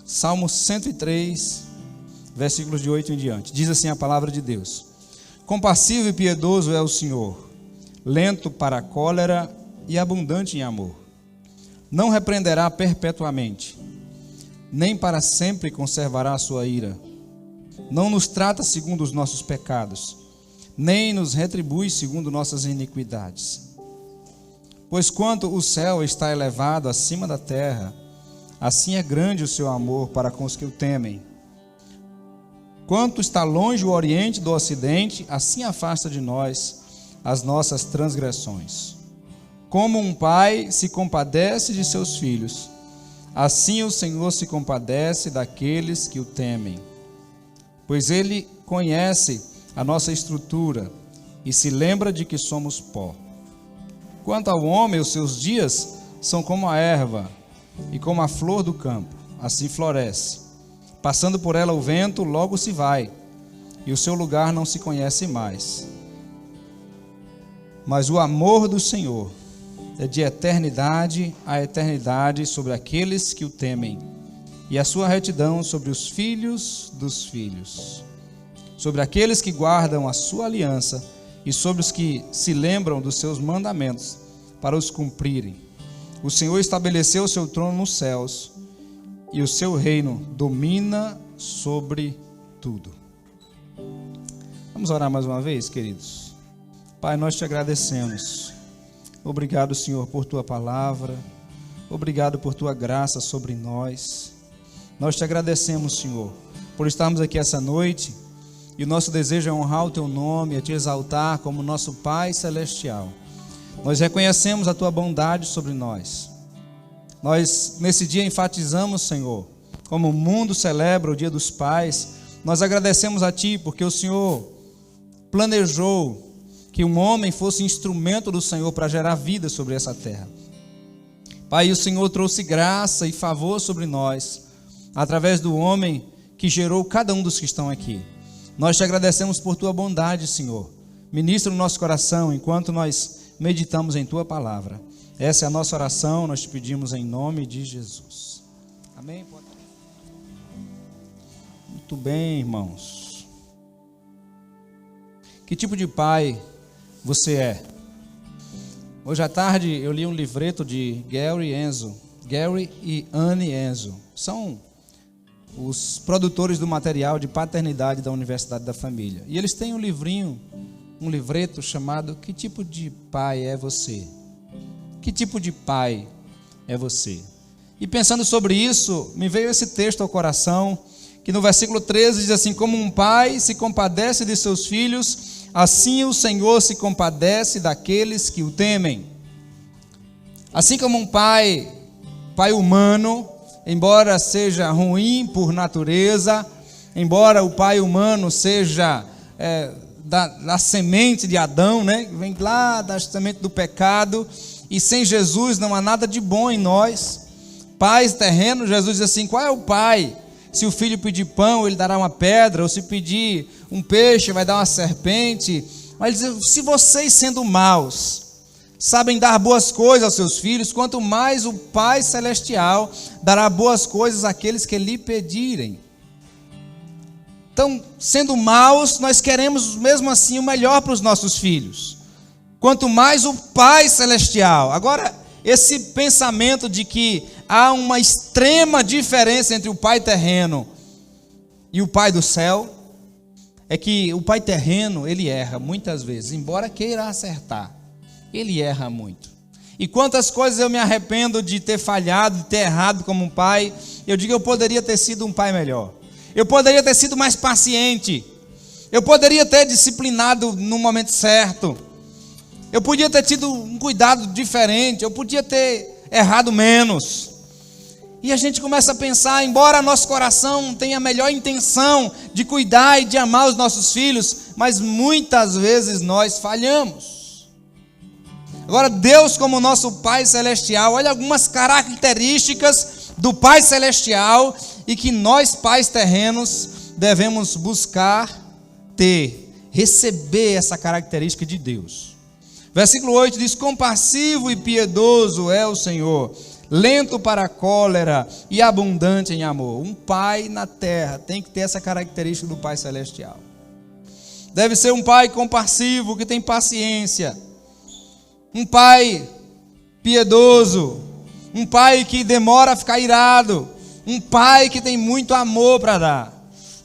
Salmo 103, versículos de 8 em diante. Diz assim a palavra de Deus: compassivo e piedoso é o Senhor, lento para a cólera e abundante em amor. Não repreenderá perpetuamente, nem para sempre conservará a sua ira. Não nos trata segundo os nossos pecados, nem nos retribui segundo nossas iniquidades. Pois quanto o céu está elevado acima da terra, assim é grande o seu amor para com os que o temem. Quanto está longe o oriente do ocidente, assim afasta de nós as nossas transgressões. Como um pai se compadece de seus filhos, assim o Senhor se compadece daqueles que o temem. Pois Ele conhece a nossa estrutura e se lembra de que somos pó. Quanto ao homem, os seus dias são como a erva e como a flor do campo, assim floresce. Passando por ela o vento, logo se vai, e o seu lugar não se conhece mais. Mas o amor do Senhor é de eternidade a eternidade sobre aqueles que o temem, e a sua retidão sobre os filhos dos filhos, sobre aqueles que guardam a sua aliança e sobre os que se lembram dos seus mandamentos para os cumprirem. O Senhor estabeleceu o seu trono nos céus, e o seu reino domina sobre tudo. Vamos orar mais uma vez, queridos. Pai, nós te agradecemos. Obrigado, Senhor, por tua palavra. Obrigado por tua graça sobre nós. Nós te agradecemos, Senhor, por estarmos aqui essa noite, e o nosso desejo é honrar o teu nome, é te exaltar como nosso Pai Celestial. Nós reconhecemos a tua bondade sobre nós. Nós, nesse dia, enfatizamos, Senhor, como o mundo celebra o Dia dos Pais, nós agradecemos a Ti, porque o Senhor planejou que um homem fosse instrumento do Senhor para gerar vida sobre essa terra. Pai, o Senhor trouxe graça e favor sobre nós, através do homem que gerou cada um dos que estão aqui. Nós te agradecemos por Tua bondade, Senhor. Ministra no nosso coração, enquanto nós meditamos em Tua palavra. Essa é a nossa oração, nós te pedimos em nome de Jesus. Amém? Muito bem, irmãos. Que tipo de pai você é? Hoje à tarde eu li um livreto de Gary e Annie Enzo. São os produtores do material de paternidade da Universidade da Família. E eles têm um livreto chamado Que Tipo de Pai é Você? Que tipo de pai é você? E pensando sobre isso, me veio esse texto ao coração, que no versículo 13 diz assim: como um pai se compadece de seus filhos, assim o Senhor se compadece daqueles que o temem. Assim como um pai humano, embora seja ruim por natureza, embora o pai humano seja da semente de Adão, né? Vem lá da semente do pecado, e sem Jesus não há nada de bom em nós. Pais terrenos, Jesus diz assim: qual é o pai? Se o filho pedir pão, ele dará uma pedra, ou se pedir um peixe, vai dar uma serpente. Mas ele diz: se vocês, sendo maus, sabem dar boas coisas aos seus filhos, quanto mais o Pai Celestial dará boas coisas àqueles que lhe pedirem. Então, sendo maus, nós queremos mesmo assim o melhor para os nossos filhos. Quanto mais o Pai Celestial. Agora, esse pensamento de que há uma extrema diferença entre o Pai terreno e o Pai do céu, é que o Pai terreno, ele erra muitas vezes, embora queira acertar, ele erra muito. E quantas coisas eu me arrependo de ter falhado, de ter errado como um pai. Eu digo, eu poderia ter sido um pai melhor, eu poderia ter sido mais paciente, eu poderia ter disciplinado no momento certo, eu podia ter tido um cuidado diferente, eu podia ter errado menos. E a gente começa a pensar, embora nosso coração tenha a melhor intenção de cuidar e de amar os nossos filhos, mas muitas vezes nós falhamos. Agora, Deus, como nosso Pai Celestial, olha algumas características do Pai Celestial e que nós, pais terrenos, devemos buscar receber essa característica de Deus. Versículo 8 diz: compassivo e piedoso é o Senhor, lento para a cólera e abundante em amor. Um pai na terra tem que ter essa característica do Pai Celestial. Deve ser um pai compassivo, que tem paciência. Um pai piedoso. Um pai que demora a ficar irado. Um pai que tem muito amor para dar.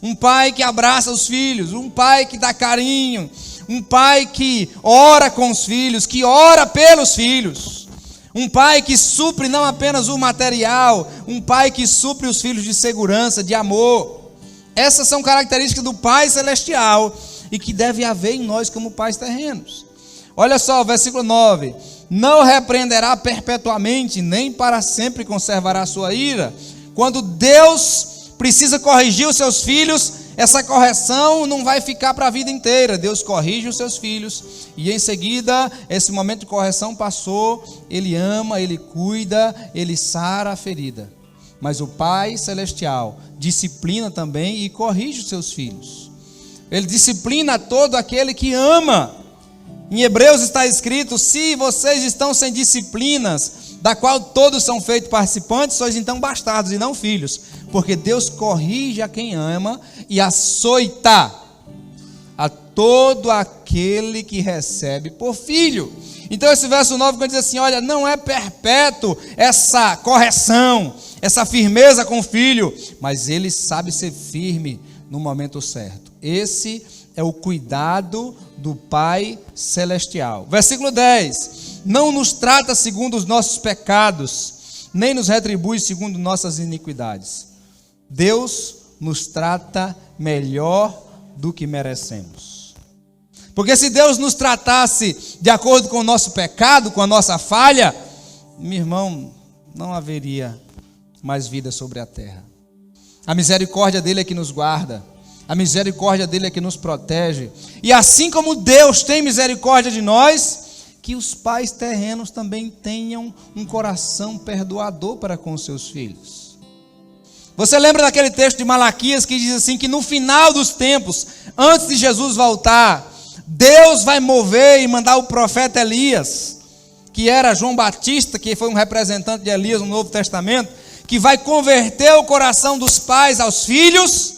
Um pai que abraça os filhos. Um pai que dá carinho. Um pai que ora com os filhos, que ora pelos filhos. Um pai que supre não apenas o material. Um pai que supre os filhos de segurança, de amor. Essas são características do Pai Celestial e que deve haver em nós como pais terrenos. Olha só, versículo 9. Não repreenderá perpetuamente, nem para sempre conservará sua ira. Quando Deus precisa corrigir os seus filhos, essa correção não vai ficar para a vida inteira. Deus corrige os seus filhos e em seguida, esse momento de correção passou, Ele ama, Ele cuida, Ele sara a ferida. Mas o Pai Celestial disciplina também e corrige os seus filhos. Ele disciplina todo aquele que ama. Em Hebreus está escrito: se vocês estão sem disciplinas, da qual todos são feitos participantes, sois então bastardos e não filhos. Porque Deus corrige a quem ama e açoita a todo aquele que recebe por filho. Então esse verso 9 quando diz assim, olha, não é perpétuo essa correção, essa firmeza com o filho, mas ele sabe ser firme no momento certo. Esse é o cuidado do Pai Celestial. Versículo 10. Não nos trata segundo os nossos pecados, nem nos retribui segundo nossas iniquidades. Deus nos trata melhor do que merecemos. Porque se Deus nos tratasse de acordo com o nosso pecado, com a nossa falha, meu irmão, não haveria mais vida sobre a terra. A misericórdia dele é que nos guarda. A misericórdia dele é que nos protege. E assim como Deus tem misericórdia de nós, que os pais terrenos também tenham um coração perdoador para com os seus filhos. Você lembra daquele texto de Malaquias que diz assim, que no final dos tempos, antes de Jesus voltar, Deus vai mover e mandar o profeta Elias, que era João Batista, que foi um representante de Elias no Novo Testamento, que vai converter o coração dos pais aos filhos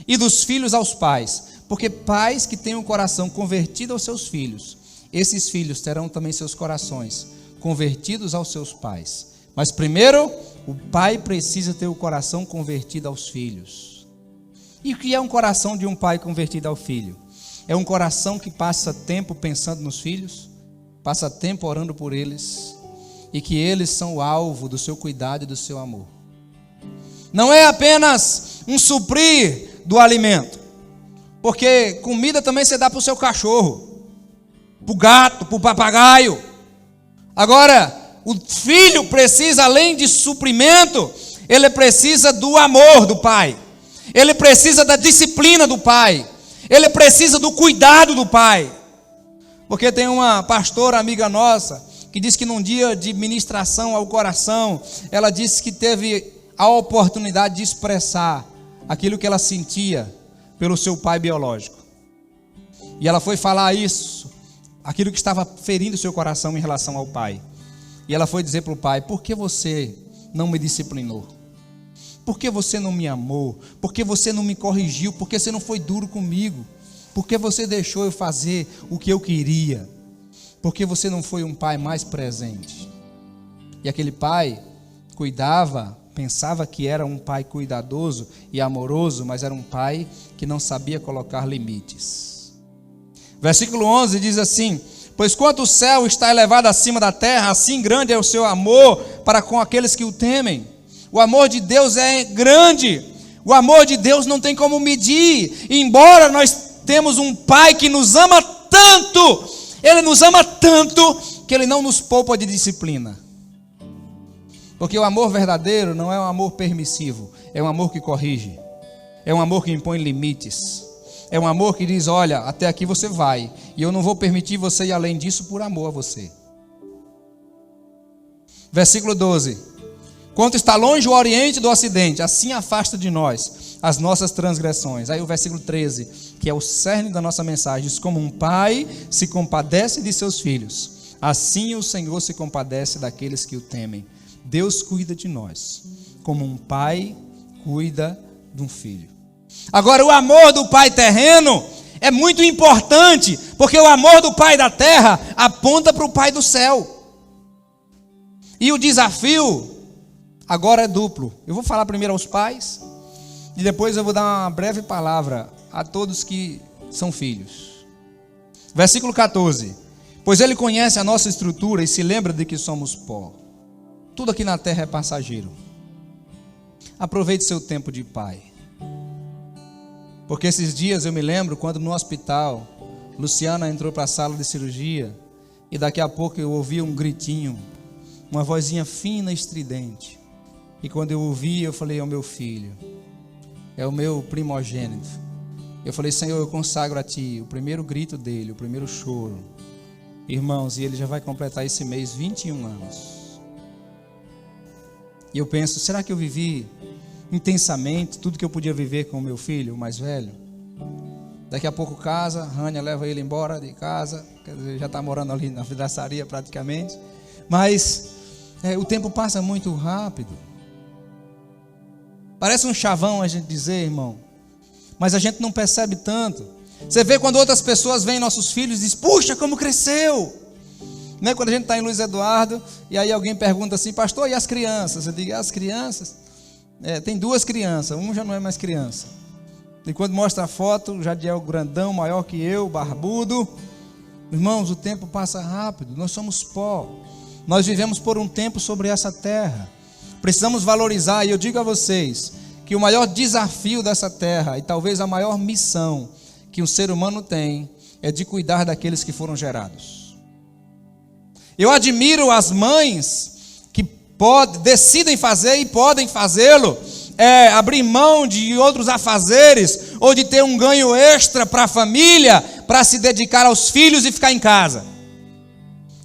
e dos filhos aos pais. Porque pais que têm o coração convertido aos seus filhos, esses filhos terão também seus corações convertidos aos seus pais. Mas primeiro, o pai precisa ter o coração convertido aos filhos. E o que é um coração de um pai convertido ao filho? É um coração que passa tempo pensando nos filhos, passa tempo orando por eles, e que eles são o alvo do seu cuidado e do seu amor. Não é apenas um suprir do alimento, porque comida também você dá para o seu cachorro, para o gato, para o papagaio. Agora, o filho precisa, além de suprimento, ele precisa do amor do pai, ele precisa da disciplina do pai, ele precisa do cuidado do pai. Porque tem uma pastora amiga nossa que disse que num dia de ministração ao coração, ela disse que teve a oportunidade de expressar aquilo que ela sentia pelo seu pai biológico. E ela foi falar isso, aquilo que estava ferindo o seu coração em relação ao pai. E ela foi dizer para o pai: por que você não me disciplinou? Por que você não me amou? Por que você não me corrigiu? Por que você não foi duro comigo? Por que você deixou eu fazer o que eu queria? Por que você não foi um pai mais presente? E aquele pai cuidava, pensava que era um pai cuidadoso e amoroso, mas era um pai que não sabia colocar limites. Versículo 11 diz assim: pois quanto o céu está elevado acima da terra, assim grande é o seu amor para com aqueles que o temem. O amor de Deus é grande, o amor de Deus não tem como medir. Embora nós temos um pai que nos ama tanto, ele nos ama tanto, que ele não nos poupa de disciplina. Porque o amor verdadeiro não é um amor permissivo, é um amor que corrige, é um amor que impõe limites, é um amor que diz: olha, até aqui você vai, e eu não vou permitir você ir além disso por amor a você. Versículo 12: quanto está longe o oriente do ocidente, assim afasta de nós as nossas transgressões. Aí o versículo 13, que é o cerne da nossa mensagem, diz: como um pai se compadece de seus filhos, assim o Senhor se compadece daqueles que o temem, Deus cuida de nós, como um pai cuida de um filho. Agora, o amor do pai terreno é muito importante, porque o amor do pai da terra aponta para o pai do céu. E o desafio agora é duplo. Eu vou falar primeiro aos pais, e depois eu vou dar uma breve palavra a todos que são filhos. Versículo 14. Pois ele conhece a nossa estrutura e se lembra de que somos pó. Tudo aqui na terra é passageiro. Aproveite seu tempo de pai. Porque esses dias eu me lembro quando no hospital, Luciana entrou para a sala de cirurgia e daqui a pouco eu ouvi um gritinho, uma vozinha fina e estridente. E quando eu ouvi, eu falei: é o meu filho, é o meu primogênito. Eu falei: Senhor, eu consagro a Ti o primeiro grito dele, o primeiro choro. Irmãos, e ele já vai completar esse mês 21 anos. E eu penso, será que eu vivi intensamente tudo que eu podia viver com o meu filho, o mais velho? Daqui a pouco casa, Rania leva ele embora de casa, quer dizer, já está morando ali na vidraçaria praticamente. Mas o tempo passa muito rápido. Parece um chavão a gente dizer, irmão, mas a gente não percebe tanto. Você vê quando outras pessoas veem nossos filhos e dizem: puxa, como cresceu. Né? Quando a gente está em Luiz Eduardo e aí alguém pergunta assim: pastor, e as crianças? Eu digo: as crianças? Tem 2 crianças, um já não é mais criança. E quando mostra a foto, já é o grandão, maior que eu, barbudo. Irmãos, o tempo passa rápido, nós somos pó. Nós vivemos por um tempo sobre essa terra. Precisamos valorizar, e eu digo a vocês, que o maior desafio dessa terra, e talvez a maior missão que o ser humano tem, é de cuidar daqueles que foram gerados. Eu admiro as mães que decidem fazer e podem fazê-lo, abrir mão de outros afazeres, ou de ter um ganho extra para a família, para se dedicar aos filhos e ficar em casa.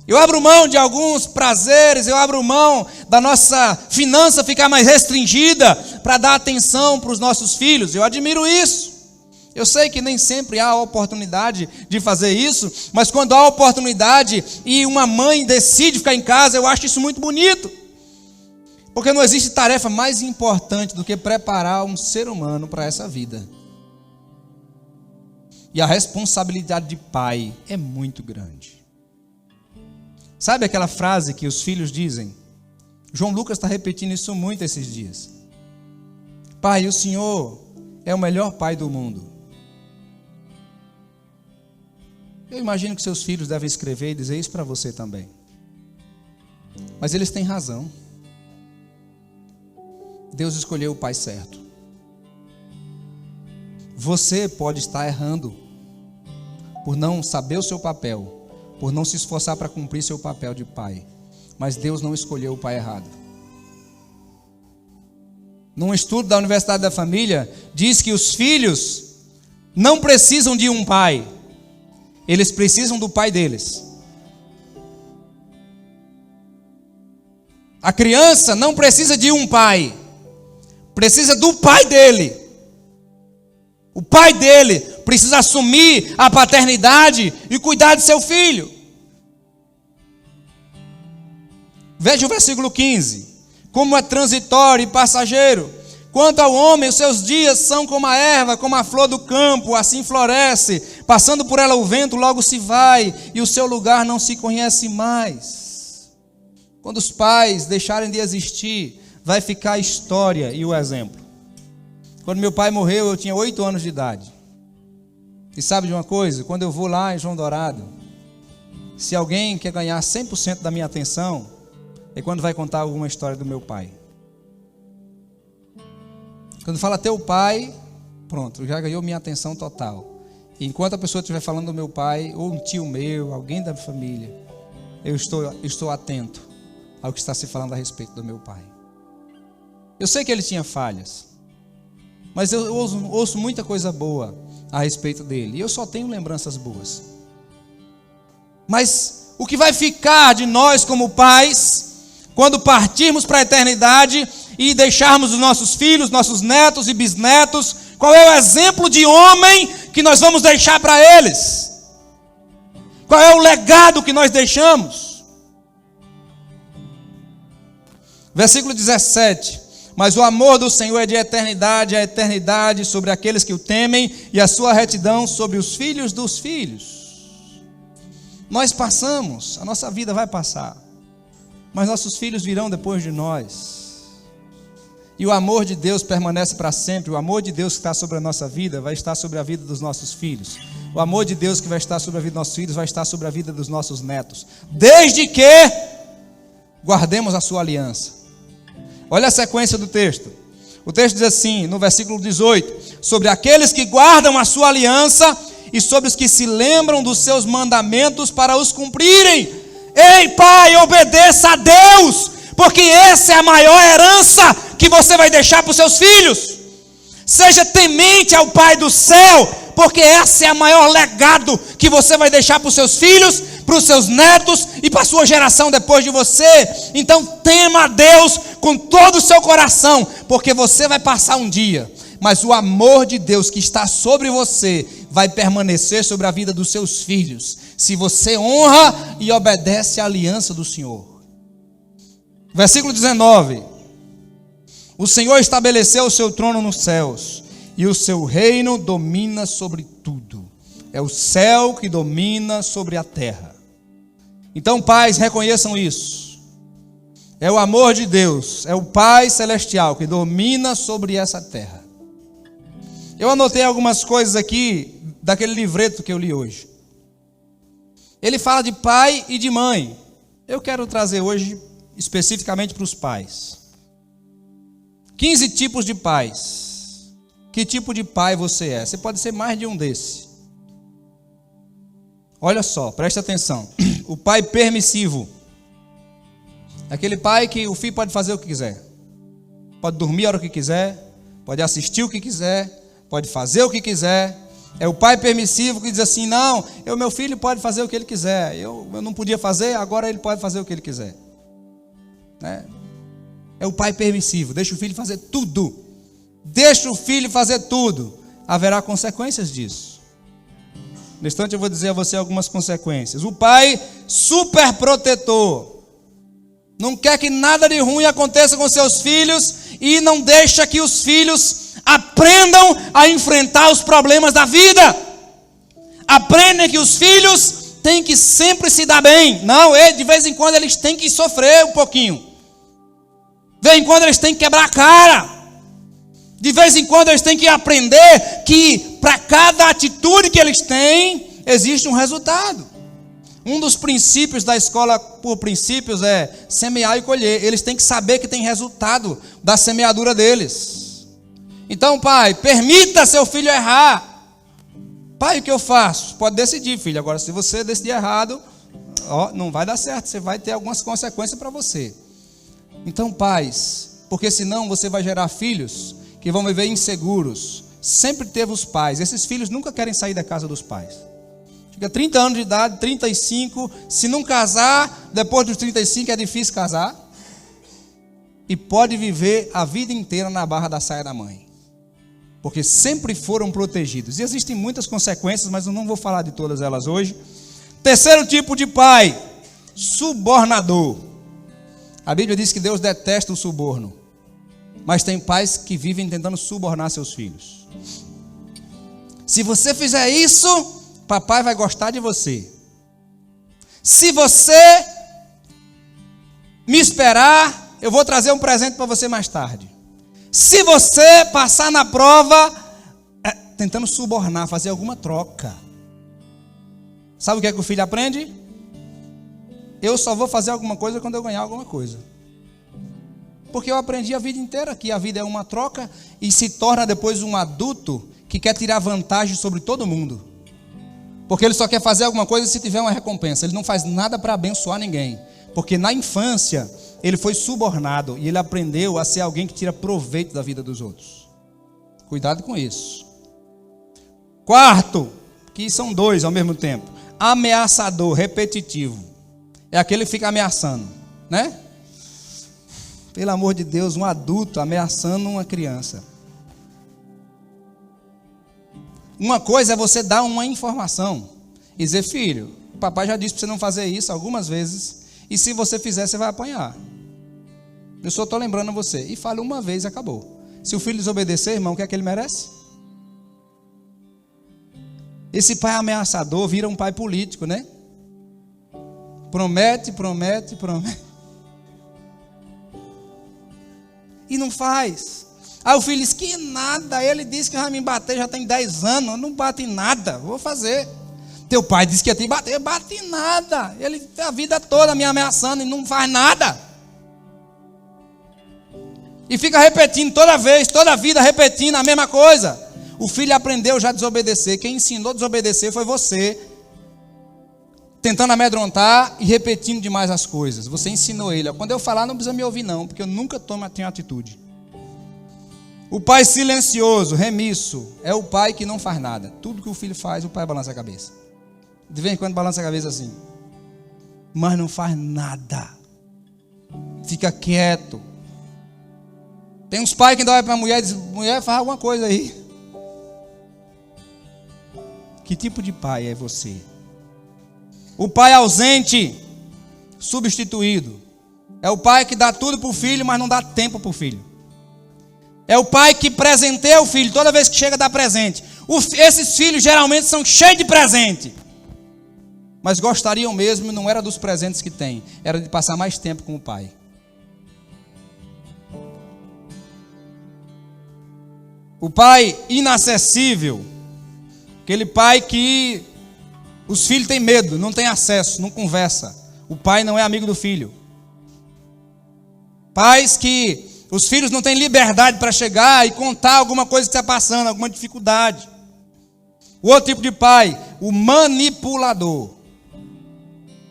Eu abro mão de alguns prazeres, eu abro mão da nossa finança ficar mais restringida para dar atenção para os nossos filhos. Eu admiro isso. Eu sei que nem sempre há a oportunidade de fazer isso, mas quando há oportunidade e uma mãe decide ficar em casa, eu acho isso muito bonito. Porque não existe tarefa mais importante do que preparar um ser humano para essa vida. E a responsabilidade de pai é muito grande. Sabe aquela frase que os filhos dizem? João Lucas está repetindo isso muito esses dias. Pai, o Senhor é o melhor pai do mundo. Eu imagino que seus filhos devem escrever e dizer isso para você também. Mas eles têm razão. Deus escolheu o pai certo. Você pode estar errando por não saber o seu papel, por não se esforçar para cumprir seu papel de pai. Mas Deus não escolheu o pai errado. Num estudo da Universidade da Família, diz que os filhos não precisam de um pai. Eles precisam do pai deles. A criança não precisa de um pai. Precisa do pai dele. O pai dele precisa assumir a paternidade e cuidar de seu filho. Veja o versículo 15. Como é transitório e passageiro. Quanto ao homem, os seus dias são como a erva, como a flor do campo, assim floresce. Passando por ela o vento, logo se vai, e o seu lugar não se conhece mais. Quando os pais deixarem de existir, vai ficar a história e o exemplo. Quando meu pai morreu, eu tinha 8 anos de idade. E sabe de uma coisa? Quando eu vou lá em João Dourado, se alguém quer ganhar 100% da minha atenção, é quando vai contar alguma história do meu pai. Quando fala teu pai, pronto, já ganhou minha atenção total. E enquanto a pessoa estiver falando do meu pai, ou um tio meu, alguém da família, eu estou atento ao que está se falando a respeito do meu pai. Eu sei que ele tinha falhas, mas eu ouço muita coisa boa a respeito dele, e eu só tenho lembranças boas. Mas o que vai ficar de nós como pais, quando partirmos para a eternidade e deixarmos os nossos filhos, nossos netos e bisnetos, qual é o exemplo de homem que nós vamos deixar para eles? Qual é o legado que nós deixamos? Versículo 17. Mas o amor do Senhor é de eternidade a eternidade sobre aqueles que o temem, e a sua retidão sobre os filhos dos filhos. Nós passamos, a nossa vida vai passar, mas nossos filhos virão depois de nós. E o amor de Deus permanece para sempre. O amor de Deus que está sobre a nossa vida vai estar sobre a vida dos nossos filhos. O amor de Deus que vai estar sobre a vida dos nossos filhos vai estar sobre a vida dos nossos netos, desde que guardemos a sua aliança. Olha a sequência do texto. O texto diz assim, no versículo 18: sobre aqueles que guardam a sua aliança e sobre os que se lembram dos seus mandamentos para os cumprirem. Ei, pai, obedeça a Deus, porque essa é a maior herança que você vai deixar para os seus filhos. Seja temente ao Pai do céu, porque esse é o maior legado que você vai deixar para os seus filhos, para os seus netos e para a sua geração depois de você. Então tema a Deus com todo o seu coração, porque você vai passar um dia, mas o amor de Deus que está sobre você vai permanecer sobre a vida dos seus filhos, se você honra e obedece à aliança do Senhor. Versículo 19: o Senhor estabeleceu o seu trono nos céus, e o seu reino domina sobre tudo. É o céu que domina sobre a terra. Então, pais, reconheçam isso. É o amor de Deus, é o Pai celestial que domina sobre essa terra. Eu anotei algumas coisas aqui daquele livreto que eu li hoje. Ele fala de pai e de mãe. Eu quero trazer hoje especificamente para os pais. 15 tipos de pais. Que tipo de pai você é? Você pode ser mais de um desses. Olha só, preste atenção. O pai permissivo. Aquele pai que o filho pode fazer o que quiser. Pode dormir a hora que quiser. Pode assistir o que quiser. Pode fazer o que quiser. É o pai permissivo que diz assim: não, meu filho pode fazer o que ele quiser. Eu não podia fazer, agora ele pode fazer o que ele quiser. É o pai permissivo. Deixa o filho fazer tudo. Deixa o filho fazer tudo. Haverá consequências disso. No instante eu vou dizer a você algumas consequências. O pai super protetor. Não quer que nada de ruim aconteça com seus filhos e não deixa que os filhos aprendam a enfrentar os problemas da vida. Aprendem que os filhos têm que sempre se dar bem. Não, de vez em quando eles têm que sofrer um pouquinho. De vez em quando eles têm que quebrar a cara. De vez em quando eles têm que aprender que para cada atitude que eles têm, existe um resultado. Um dos princípios da escola por princípios é semear e colher. Eles têm que saber que tem resultado da semeadura deles. Então, pai, permita seu filho errar. Pai, o que eu faço? Pode decidir, filho. Agora, se você decidir errado, não vai dar certo. Você vai ter algumas consequências para você. Então, pais, porque senão você vai gerar filhos que vão viver inseguros. Sempre teve os pais. Esses filhos nunca querem sair da casa dos pais. Chega 30 anos de idade, 35, se não casar, depois dos 35 é difícil casar. E pode viver a vida inteira na barra da saia da mãe. Porque sempre foram protegidos. E existem muitas consequências, mas eu não vou falar de todas elas hoje. Terceiro tipo de pai, subornador. A Bíblia diz que Deus detesta o suborno. Mas tem pais que vivem tentando subornar seus filhos. Se você fizer isso, papai vai gostar de você. Se você me esperar, eu vou trazer um presente para você mais tarde. Se você passar na prova, tentando subornar, fazer alguma troca. Sabe o que é que o filho aprende? Eu só vou fazer alguma coisa quando eu ganhar alguma coisa. Porque eu aprendi a vida inteira que a vida é uma troca e se torna depois um adulto que quer tirar vantagem sobre todo mundo. Porque ele só quer fazer alguma coisa se tiver uma recompensa. Ele não faz nada para abençoar ninguém. Porque na infância ele foi subornado e ele aprendeu a ser alguém que tira proveito da vida dos outros. Cuidado com isso. Quarto, que são dois ao mesmo tempo. Ameaçador, repetitivo. É aquele que fica ameaçando, né? Pelo amor de Deus, um adulto ameaçando uma criança. Uma coisa é você dar uma informação e dizer: filho, o papai já disse para você não fazer isso algumas vezes, e se você fizer, você vai apanhar. Eu só estou lembrando você. E falha uma vez e acabou. Se o filho desobedecer, irmão, o que é que ele merece? Esse pai ameaçador vira um pai político, né? Promete. E não faz. Aí o filho diz que nada. Ele disse que vai me bater, já tem 10 anos. Eu não bate em nada, vou fazer. Teu pai disse que ia te bater, bate em nada. Ele a vida toda me ameaçando e não faz nada. E fica repetindo toda vez, toda a vida repetindo a mesma coisa. O filho aprendeu já a desobedecer. Quem ensinou a desobedecer foi você. Tentando amedrontar e repetindo demais as coisas. Você ensinou ele. Quando eu falar, não precisa me ouvir não, porque eu nunca tenho atitude. O pai silencioso, remisso, é o pai que não faz nada. Tudo que o filho faz, o pai balança a cabeça. De vez em quando balança a cabeça assim. Mas não faz nada. Fica quieto. Tem uns pais que ainda olham para a mulher e dizem: mulher, faz alguma coisa aí. Que tipo de pai é você? O pai ausente, substituído. É o pai que dá tudo para o filho, mas não dá tempo para o filho. É o pai que presenteia o filho toda vez que chega a dar presente. Esses filhos geralmente são cheios de presente. Mas gostariam mesmo, não era dos presentes que tem, era de passar mais tempo com o pai. O pai inacessível, aquele pai que os filhos têm medo, não têm acesso, não conversa. O pai não é amigo do filho. Pais que os filhos não têm liberdade para chegar e contar alguma coisa que está passando, alguma dificuldade. O outro tipo de pai, o manipulador.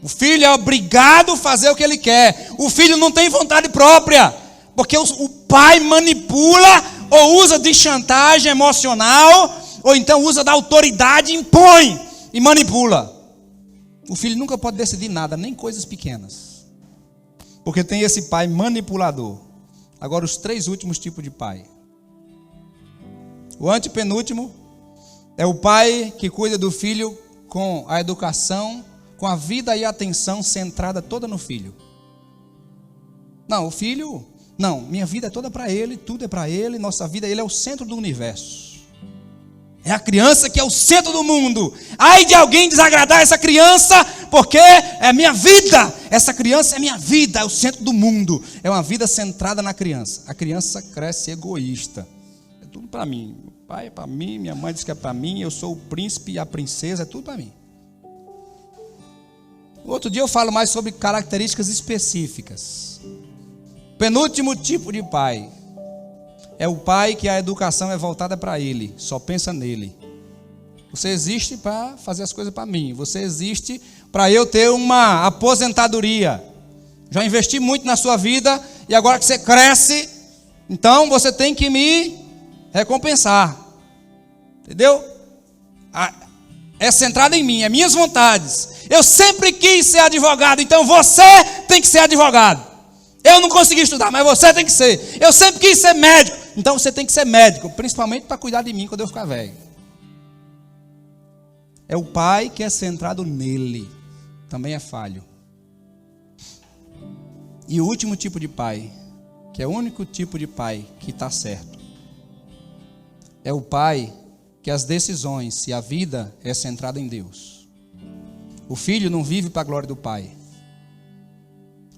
O filho é obrigado a fazer o que ele quer. O filho não tem vontade própria, porque o pai manipula ou usa de chantagem emocional, ou então usa da autoridade, impõe e manipula. O filho nunca pode decidir nada, nem coisas pequenas, porque tem esse pai manipulador. Agora os 3 últimos tipos de pai. O antepenúltimo é o pai que cuida do filho com a educação, com a vida e a atenção centrada toda no filho. Não, o filho... Não, minha vida é toda para ele, tudo é para ele, nossa vida, ele é o centro do universo. É a criança que é o centro do mundo. Ai de alguém desagradar essa criança, porque é minha vida. Essa criança é minha vida, é o centro do mundo. É uma vida centrada na criança. A criança cresce egoísta. É tudo para mim. Meu pai é para mim, minha mãe diz que é para mim, eu sou o príncipe e a princesa, é tudo para mim. Outro dia eu falo mais sobre características específicas. Penúltimo tipo de pai é o pai que a educação é voltada para ele, só pensa nele. Você existe para fazer as coisas para mim, você existe para eu ter uma aposentadoria. Já investi muito na sua vida e agora que você cresce, então você tem que me recompensar. Entendeu? É centrado em mim, é minhas vontades. Eu sempre quis ser advogado, então você tem que ser advogado. Eu não consegui estudar, mas você tem que ser. Eu sempre quis ser médico, então você tem que ser médico, principalmente para cuidar de mim quando eu ficar velho. É o pai que é centrado nele, também é falho. E o último tipo de pai, que é o único tipo de pai que está certo, é o pai que as decisões e a vida é centrada em Deus. O filho não vive para a glória do pai.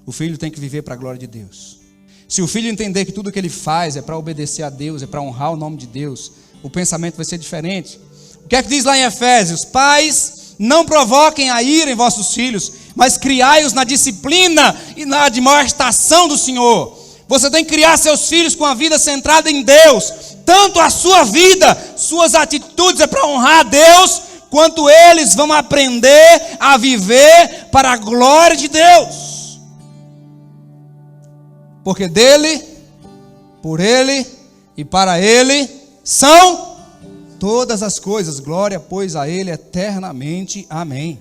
O filho tem que viver para a glória de Deus. Se o filho entender que tudo que ele faz é para obedecer a Deus, é para honrar o nome de Deus, o pensamento vai ser diferente. O que é que diz lá em Efésios? Pais, não provoquem a ira em vossos filhos, mas criai-os na disciplina e na admoestação do Senhor. Você tem que criar seus filhos com a vida centrada em Deus. Tanto a sua vida, suas atitudes é para honrar a Deus, quanto eles vão aprender a viver para a glória de Deus. Porque dele, por ele e para ele são todas as coisas. Glória, pois, a ele eternamente. Amém.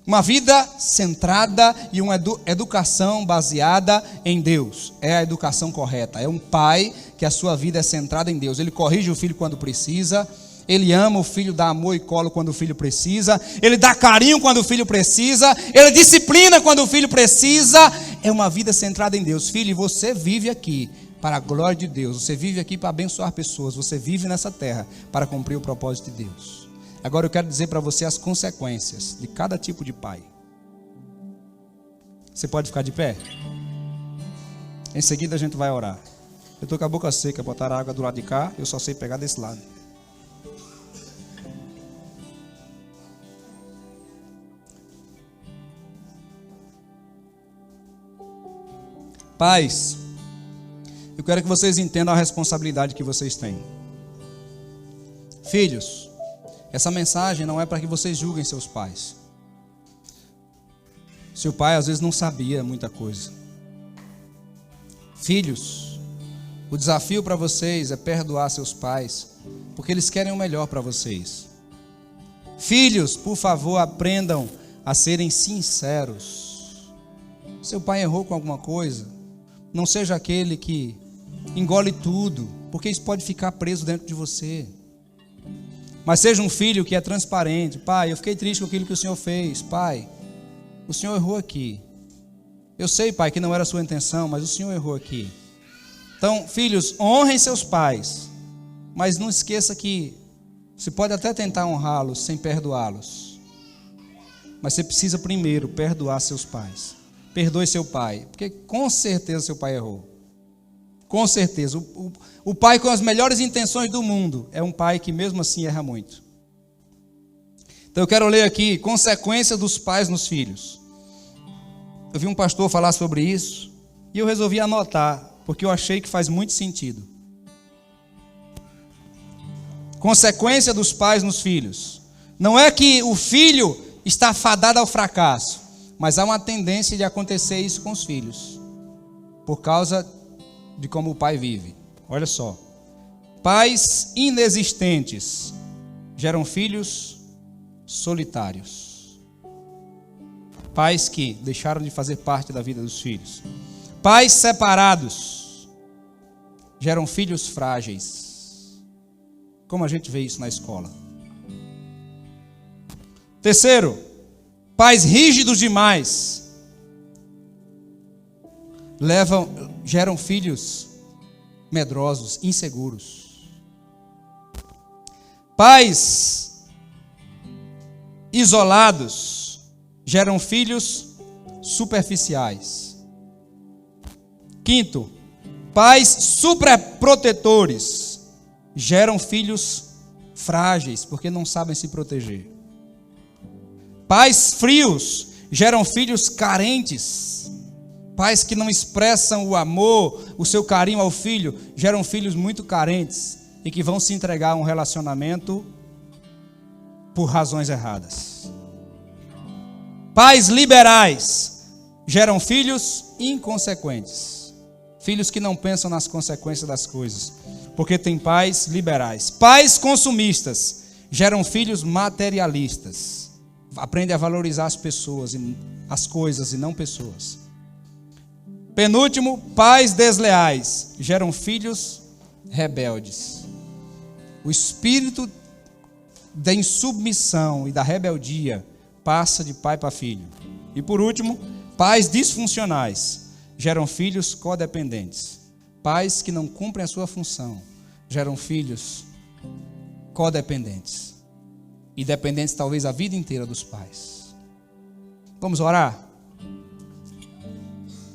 Uma vida centrada e uma educação baseada em Deus. É a educação correta. É um pai que a sua vida é centrada em Deus. Ele corrige o filho quando precisa. Ele ama o filho, dá amor e colo quando o filho precisa. Ele dá carinho quando o filho precisa. Ele disciplina quando o filho precisa. é uma vida centrada em Deus. Filho, você vive aqui para a glória de Deus. Você vive aqui para abençoar pessoas. Você vive nessa terra para cumprir o propósito de Deus. Agora eu quero dizer para você as consequências de cada tipo de pai. Você pode ficar de pé? Em seguida a gente vai orar. Eu estou com a boca seca, botaram a água do lado de cá, eu só sei pegar desse lado. Pais, eu quero que vocês entendam a responsabilidade que vocês têm. Filhos, essa mensagem não é para que vocês julguem seus pais. Seu pai às vezes não sabia muita coisa. Filhos, o desafio para vocês é perdoar seus pais, porque eles querem o melhor para vocês. Filhos, por favor, aprendam a serem sinceros. Seu pai errou com alguma coisa? Não seja aquele que engole tudo, porque isso pode ficar preso dentro de você. Mas seja um filho que é transparente. Pai, eu fiquei triste com aquilo que o Senhor fez. Pai, o Senhor errou aqui. Eu sei, pai, que não era a sua intenção, mas o Senhor errou aqui. Então, filhos, honrem seus pais, mas não esqueça que você pode até tentar honrá-los sem perdoá-los. Mas você precisa primeiro perdoar seus pais. Perdoe seu pai, porque com certeza seu pai errou. Com certeza. O pai com as melhores intenções do mundo é um pai que mesmo assim erra muito. Então eu quero ler aqui consequências dos pais nos filhos. Eu vi um pastor falar sobre isso e eu resolvi anotar, porque eu achei que faz muito sentido. Consequência dos pais nos filhos. Não é que o filho está fadado ao fracasso, mas há uma tendência de acontecer isso com os filhos, por causa de como o pai vive. Olha só. Pais inexistentes geram filhos solitários. Pais que deixaram de fazer parte da vida dos filhos. Pais separados geram filhos frágeis. Como a gente vê isso na escola. Terceiro, pais rígidos demais geram filhos medrosos, inseguros. Pais isolados geram filhos superficiais. Quinto, pais superprotetores geram filhos frágeis, porque não sabem se proteger. Pais frios geram filhos carentes. Pais que não expressam o amor, o seu carinho ao filho, geram filhos muito carentes e que vão se entregar a um relacionamento por razões erradas. Pais liberais geram filhos inconsequentes. Filhos que não pensam nas consequências das coisas, porque tem pais liberais. Pais consumistas geram filhos materialistas. Aprende a valorizar as pessoas, as coisas e não pessoas. Penúltimo, pais desleais geram filhos rebeldes. O espírito da insubmissão e da rebeldia passa de pai para filho. E por último, pais disfuncionais geram filhos codependentes. Pais que não cumprem a sua função geram filhos codependentes. E dependentes talvez a vida inteira dos pais. Vamos orar?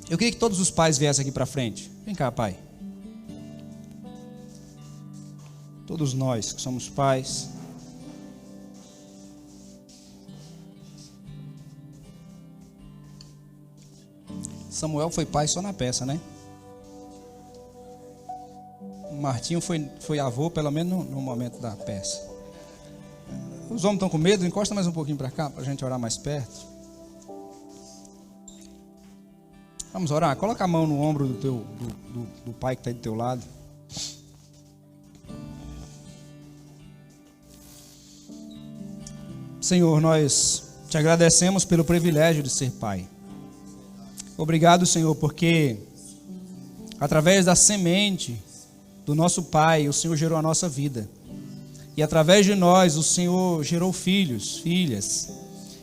Eu queria que todos os pais viessem aqui para frente. Vem cá, pai. Todos nós que somos pais. Samuel foi pai só na peça, né? O Martinho foi avô, pelo menos no momento da peça. Os homens estão com medo? Encosta mais um pouquinho para cá, para a gente orar mais perto. Vamos orar? Coloca a mão no ombro do pai que está aí do teu lado. Senhor, nós te agradecemos pelo privilégio de ser pai. Obrigado, Senhor, porque através da semente do nosso pai, o Senhor gerou a nossa vida. E através de nós, o Senhor gerou filhos, filhas.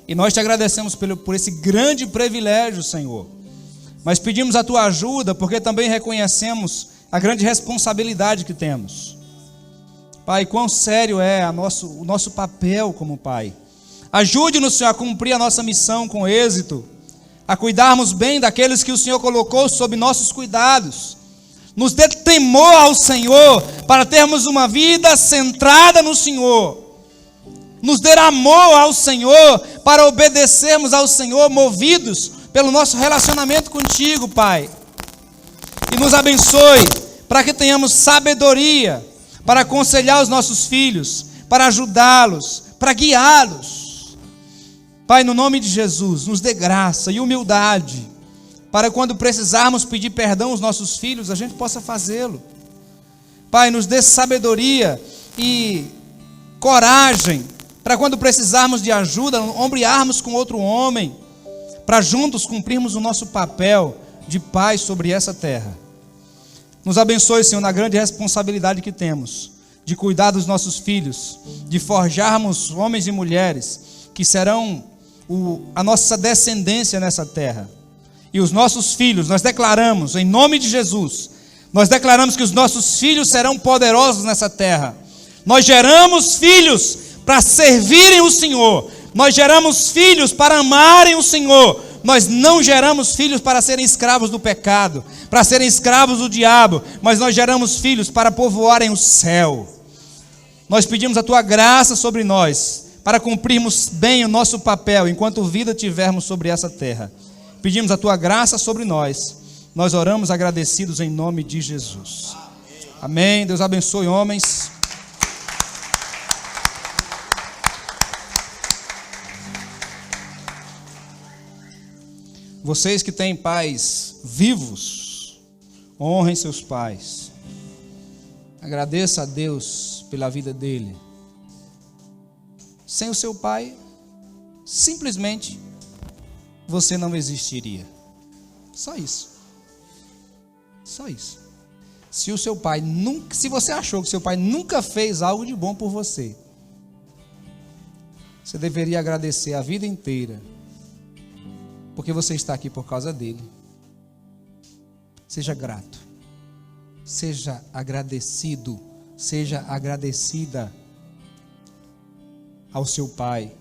E nós te agradecemos por esse grande privilégio, Senhor. mas pedimos a tua ajuda porque também reconhecemos a grande responsabilidade que temos. Pai, quão sério é o nosso papel como pai. Ajude-nos, Senhor, a cumprir a nossa missão com êxito, a cuidarmos bem daqueles que o Senhor colocou sob nossos cuidados. Nos dê temor ao Senhor, para termos uma vida centrada no Senhor. Nos dê amor ao Senhor, para obedecermos ao Senhor, movidos pelo nosso relacionamento contigo, Pai. E nos abençoe, para que tenhamos sabedoria, para aconselhar os nossos filhos, para ajudá-los, para guiá-los. Pai, no nome de Jesus, nos dê graça e humildade, para quando precisarmos pedir perdão aos nossos filhos, a gente possa fazê-lo. Pai, nos dê sabedoria e coragem, para quando precisarmos de ajuda, ombrearmos com outro homem, para juntos cumprirmos o nosso papel de pai sobre essa terra. Nos abençoe, Senhor, na grande responsabilidade que temos, de cuidar dos nossos filhos, de forjarmos homens e mulheres, que serão a nossa descendência nessa terra. E os nossos filhos, nós declaramos, em nome de Jesus, nós declaramos que os nossos filhos serão poderosos nessa terra. Nós geramos filhos para servirem o Senhor. Nós geramos filhos para amarem o Senhor. Nós não geramos filhos para serem escravos do pecado, para serem escravos do diabo, mas nós geramos filhos para povoarem o céu. Nós pedimos a tua graça sobre nós, para cumprirmos bem o nosso papel, enquanto vida tivermos sobre essa terra. Pedimos a tua graça sobre nós. Nós oramos agradecidos em nome de Jesus. Amém. Deus abençoe, homens. Vocês que têm pais vivos, honrem seus pais. Agradeça a Deus pela vida dele. Sem o seu pai, simplesmente você não existiria. Só isso. Só isso. Se você achou que seu pai nunca fez algo de bom por você, você deveria agradecer a vida inteira, porque você está aqui por causa dele. Seja grato. Seja agradecido. Seja agradecida ao seu pai.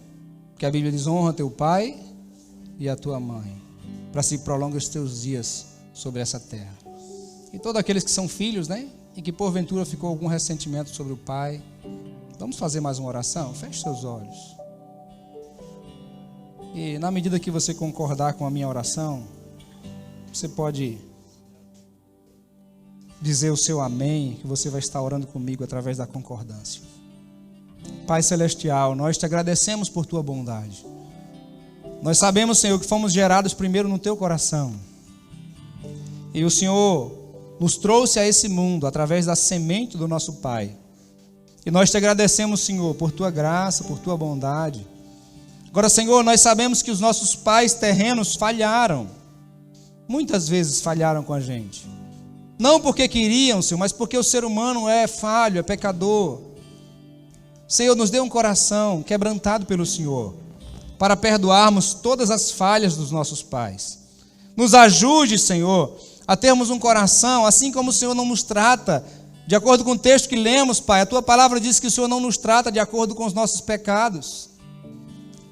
Porque a Bíblia diz: honra teu pai e a tua mãe, para se prolongue os teus dias sobre essa terra. E todos aqueles que são filhos, né? E que porventura ficou algum ressentimento sobre o pai, vamos fazer mais uma oração? Feche seus olhos. E na medida que você concordar com a minha oração, você pode dizer o seu amém, que você vai estar orando comigo através da concordância. Pai Celestial, nós te agradecemos por tua bondade. Nós sabemos, Senhor, que fomos gerados primeiro no teu coração. E o Senhor nos trouxe a esse mundo através da semente do nosso Pai. E nós te agradecemos, Senhor, por tua graça, por tua bondade. Agora, Senhor, nós sabemos que os nossos pais terrenos falharam. Muitas vezes falharam com a gente. Não porque queriam, Senhor, mas porque o ser humano é falho, é pecador. Senhor, nos dê um coração quebrantado pelo Senhor, para perdoarmos todas as falhas dos nossos pais. Nos ajude, Senhor, a termos um coração, assim como o Senhor não nos trata, de acordo com o texto que lemos, Pai. A tua palavra diz que o Senhor não nos trata de acordo com os nossos pecados.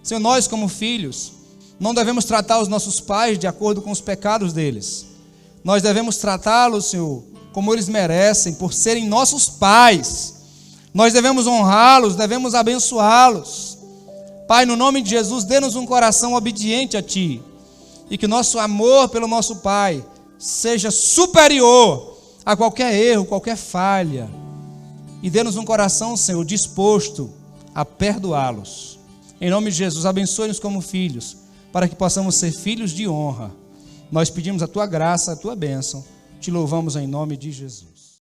Senhor, nós como filhos, não devemos tratar os nossos pais de acordo com os pecados deles. Nós devemos tratá-los, Senhor, como eles merecem, por serem nossos pais. Nós devemos honrá-los, devemos abençoá-los. Pai, no nome de Jesus, dê-nos um coração obediente a Ti, e que nosso amor pelo nosso Pai seja superior a qualquer erro, qualquer falha. E dê-nos um coração, Senhor, disposto a perdoá-los. Em nome de Jesus, abençoe-nos como filhos, para que possamos ser filhos de honra. Nós pedimos a Tua graça, a Tua bênção. Te louvamos em nome de Jesus.